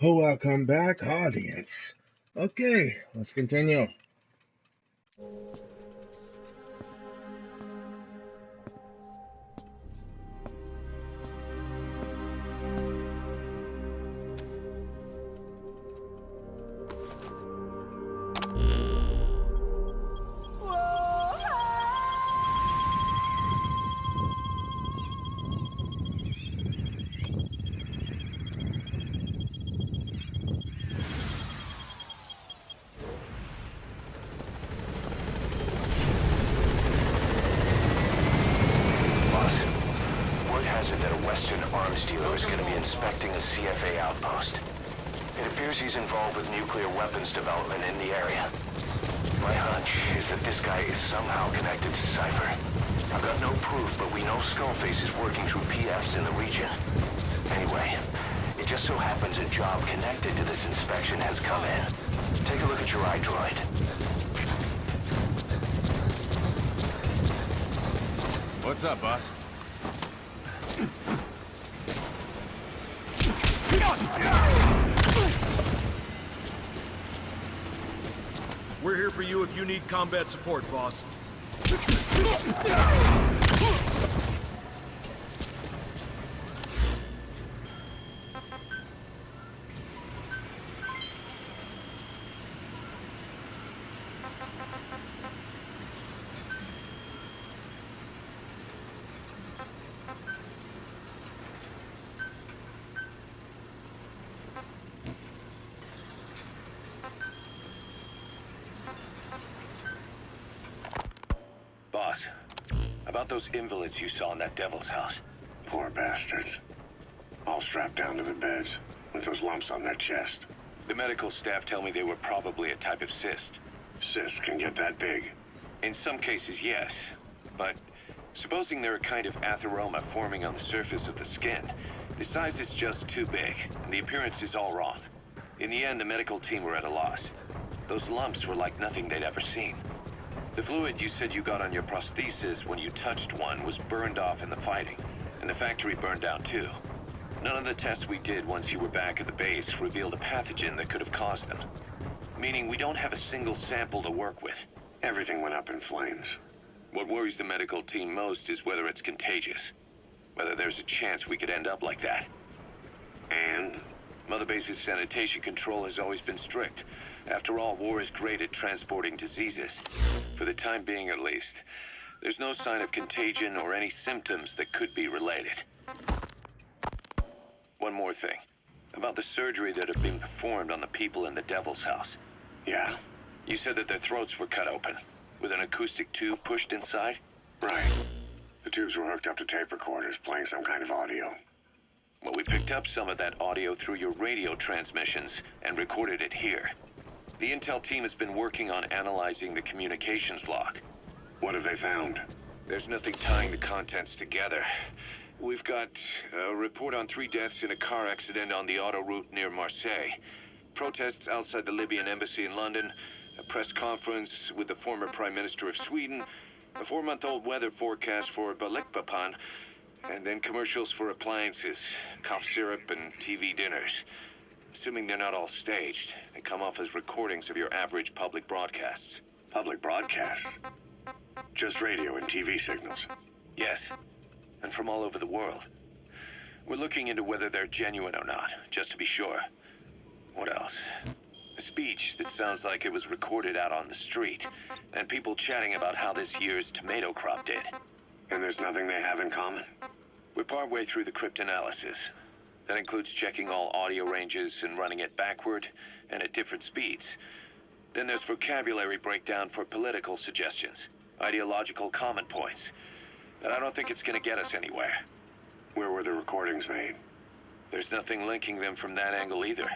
Welcome back, audience. Okay, let's continue. Boss, word has it that a Western arms dealer is going to be inspecting a CFA outpost. It appears he's involved with nuclear weapons development in the area. My hunch is that this guy is somehow connected to Cypher. I've got no proof, but we know Skullface is working through PFs in the region. Anyway, it just so happens a job connected to this inspection has come in. Take a look at your iDroid. What's up, boss? We're here for you if you need combat support, boss. Boss, about those invalids you saw in that devil's house. Poor bastards. All strapped down to the beds, with those lumps on their chest. The medical staff tell me they were probably a type of cyst. Cysts can get that big. In some cases, yes. But supposing they're a kind of atheroma forming on the surface of the skin, the size is just too big, and the appearance is all wrong. In the end, the medical team were at a loss. Those lumps were like nothing they'd ever seen. The fluid you said you got on your prosthesis when you touched one was burned off in the fighting, and the factory burned down too. None of the tests we did once you were back at the base revealed a pathogen that could have caused them. Meaning we don't have a single sample to work with. Everything went up in flames. What worries the medical team most is whether it's contagious. Whether there's a chance we could end up like that. And? Mother Base's sanitation control has always been strict. After all, war is great at transporting diseases. For the time being, at least. There's no sign of contagion or any symptoms that could be related. One more thing. About the surgery that had been performed on the people in the Devil's House. Yeah, You said that their throats were cut open, with an acoustic tube pushed inside? right. The tubes were hooked up to tape recorders, playing some kind of audio. Well, we picked up some of that audio through your radio transmissions and recorded it here. The intel team has been working on analyzing the communications log. What have they found? There's nothing tying the contents together. We've got a report on 3 deaths in a car accident on the autoroute near Marseille. Protests outside the Libyan embassy in London. A press conference with the former Prime Minister of Sweden. A 4-month-old weather forecast for Balikpapan. And then commercials for appliances, cough syrup, and TV dinners. Assuming they're not all staged, they come off as recordings of your average public broadcasts. Public broadcasts? Just radio and TV signals. Yes, and from all over the world. We're looking into whether they're genuine or not, just to be sure. What else? A speech that sounds like it was recorded out on the street, and people chatting about how this year's tomato crop did. And there's nothing they have in common? We're partway through the cryptanalysis. That includes checking all audio ranges and running it backward and at different speeds. Then there's vocabulary breakdown for political suggestions, ideological comment points. But I don't think it's going to get us anywhere. Where were the recordings made? There's nothing linking them from that angle either.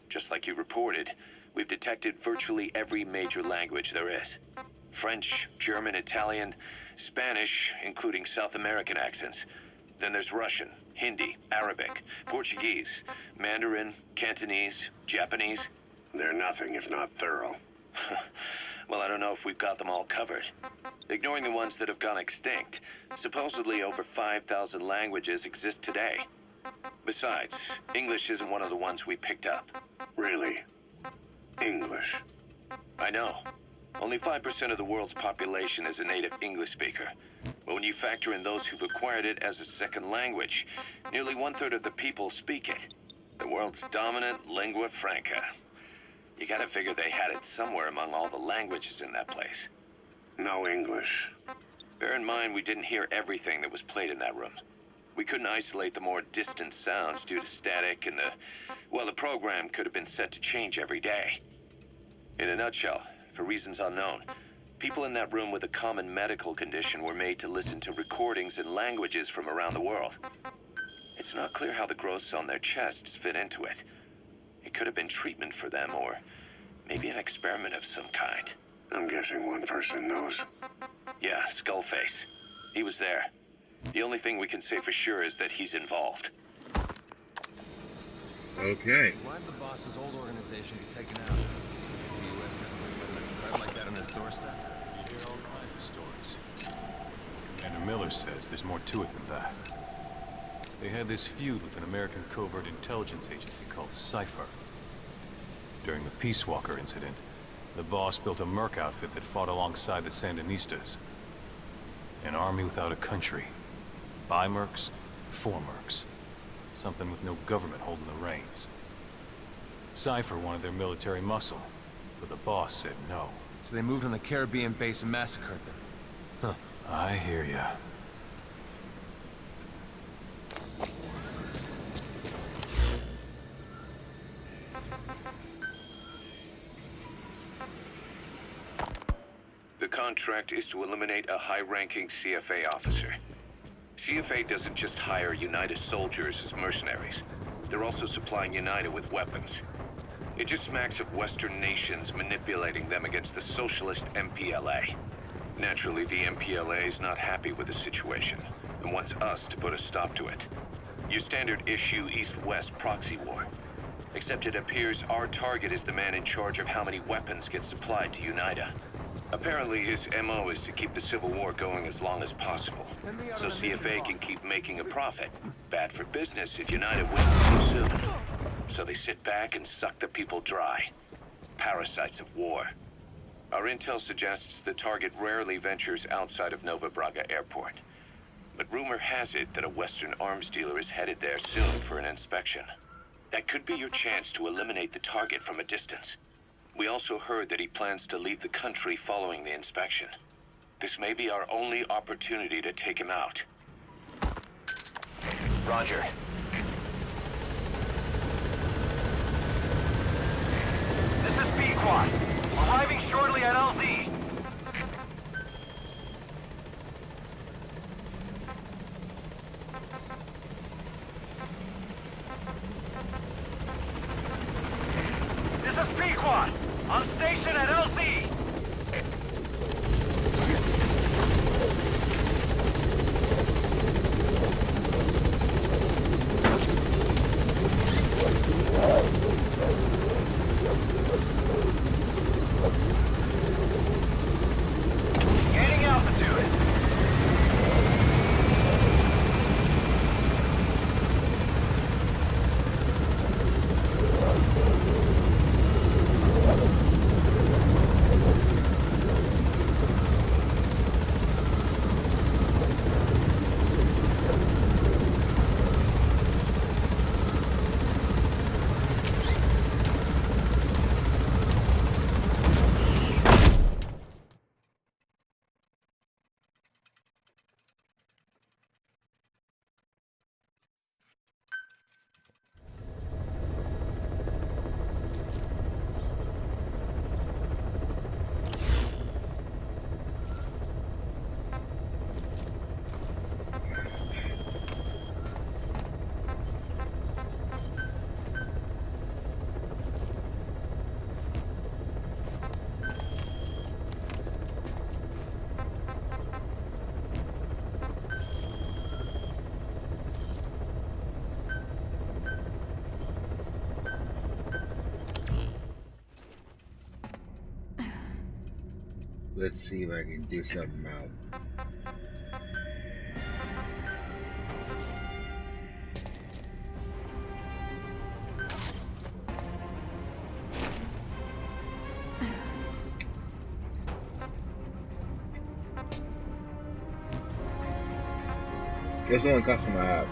Just like you reported, we've detected virtually every major language there is. French, German, Italian, Spanish, including South American accents. Then there's Russian, Hindi, Arabic, Portuguese, Mandarin, Cantonese, Japanese. They're nothing if not thorough. Well, I don't know if we've got them all covered. Ignoring the ones that have gone extinct, supposedly over 5,000 languages exist today. Besides, English isn't one of the ones we picked up. Really? English? I know. Only 5% of the world's population is a native English speaker. But when you factor in those who've acquired it as a second language, nearly 1/3 of the people speak it. The world's dominant lingua franca. You gotta figure they had it somewhere among all the languages in that place. No English. Bear in mind, we didn't hear everything that was played in that room. We couldn't isolate the more distant sounds due to static, and the program could have been set to change every day. In a nutshell, for reasons unknown, people in that room with a common medical condition were made to listen to recordings in languages from around the world. It's not clear how the growths on their chests fit into it. It could have been treatment for them, or maybe an experiment of some kind. I'm guessing one person knows. Yeah, Skullface. He was there. The only thing we can say for sure is that he's involved. Okay. So why did the boss's old organization get taken out? The U.S. never put a threat like that on his doorstep? You hear all kinds of stories. Commander Miller says there's more to it than that. They had this feud with an American covert intelligence agency called Cypher. During the Peace Walker incident, the boss built a merc outfit that fought alongside the Sandinistas. An army without a country. By mercs, for mercs. Something with no government holding the reins. Cypher wanted their military muscle, but the boss said no. So they moved on the Caribbean base and massacred them. Huh. I hear ya. The contract is to eliminate a high-ranking CFA officer. CFA doesn't just hire United soldiers as mercenaries. They're also supplying United with weapons. It just smacks of Western nations manipulating them against the socialist MPLA. Naturally, the MPLA is not happy with the situation and wants us to put a stop to it. Your standard issue East-West proxy war. Except it appears our target is the man in charge of how many weapons get supplied to UNITA. Apparently his MO is to keep the Civil War going as long as possible, so CFA can keep making a profit. Bad for business if United wins too soon. So they sit back and suck the people dry. Parasites of war. Our intel suggests the target rarely ventures outside of Nova Braga Airport. But rumor has it that a Western arms dealer is headed there soon for an inspection. That could be your chance to eliminate the target from a distance. We also heard that he plans to leave the country following the inspection. This may be our only opportunity to take him out. Roger. This is Pequod. Arriving shortly at LZ. This is Pequod. On station at LZ. Gaining altitude. Let's see if I can do something out. It's the only custom I have.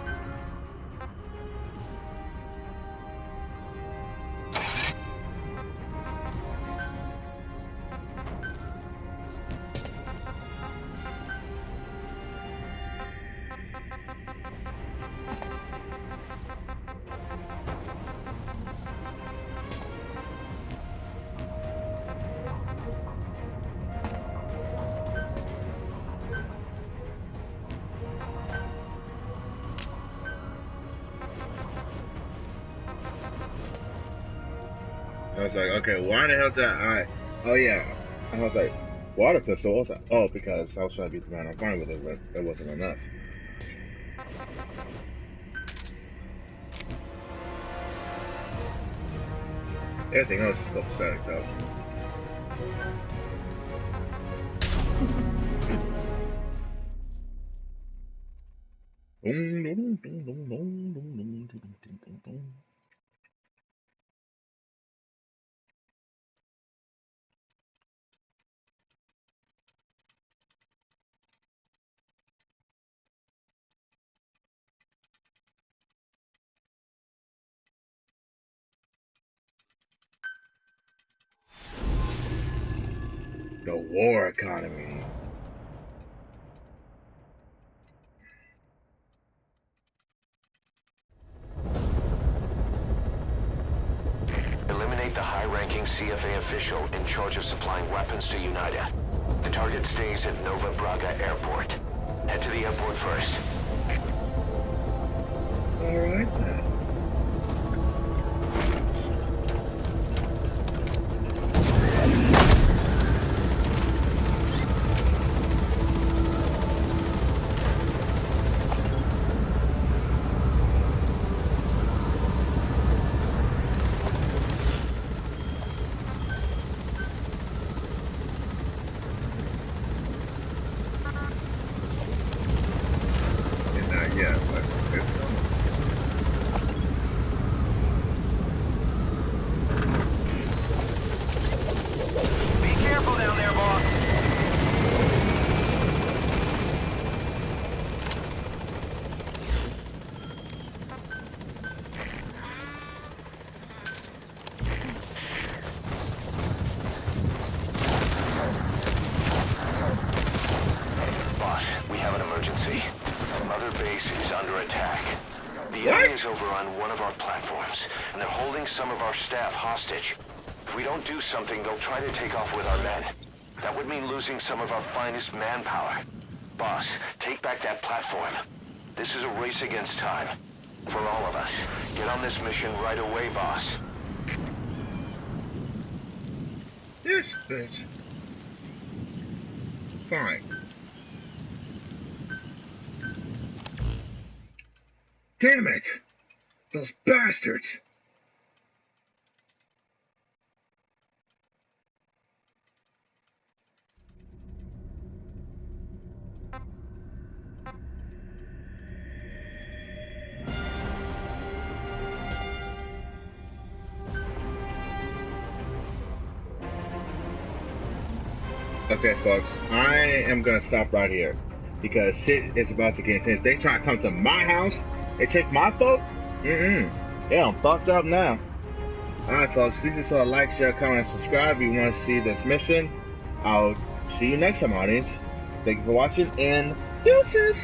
I was like, okay, why the hell did I? Oh yeah, I was like, water pistol. I was like, oh, because I was trying to beat the man on fire with it, but it wasn't enough. Everything else is still pathetic though. The war economy. Eliminate the high-ranking CFA official in charge of supplying weapons to UNITA. The target stays at Nova Braga Airport. Head to the airport first. Alright then. Yeah, but it's coming. Be careful down there, boss. Boss, we have an emergency. Mother Base is under attack. The What? enemy is over on one of our platforms, and they're holding some of our staff hostage. If we don't do something, they'll try to take off with our men. That would mean losing some of our finest manpower. Boss, take back that platform. This is a race against time. For all of us. Get on this mission right away, boss. This bitch. Fine. Damn it! Those bastards! Okay, folks, I am gonna stop right here because shit is about to get intense. They try to come to my house. They take my folk? Yeah, I'm fucked up now. Alright, folks, please just like, share, comment, and subscribe if you want to see this mission. I'll see you next time, audience. Thank you for watching, and deuces!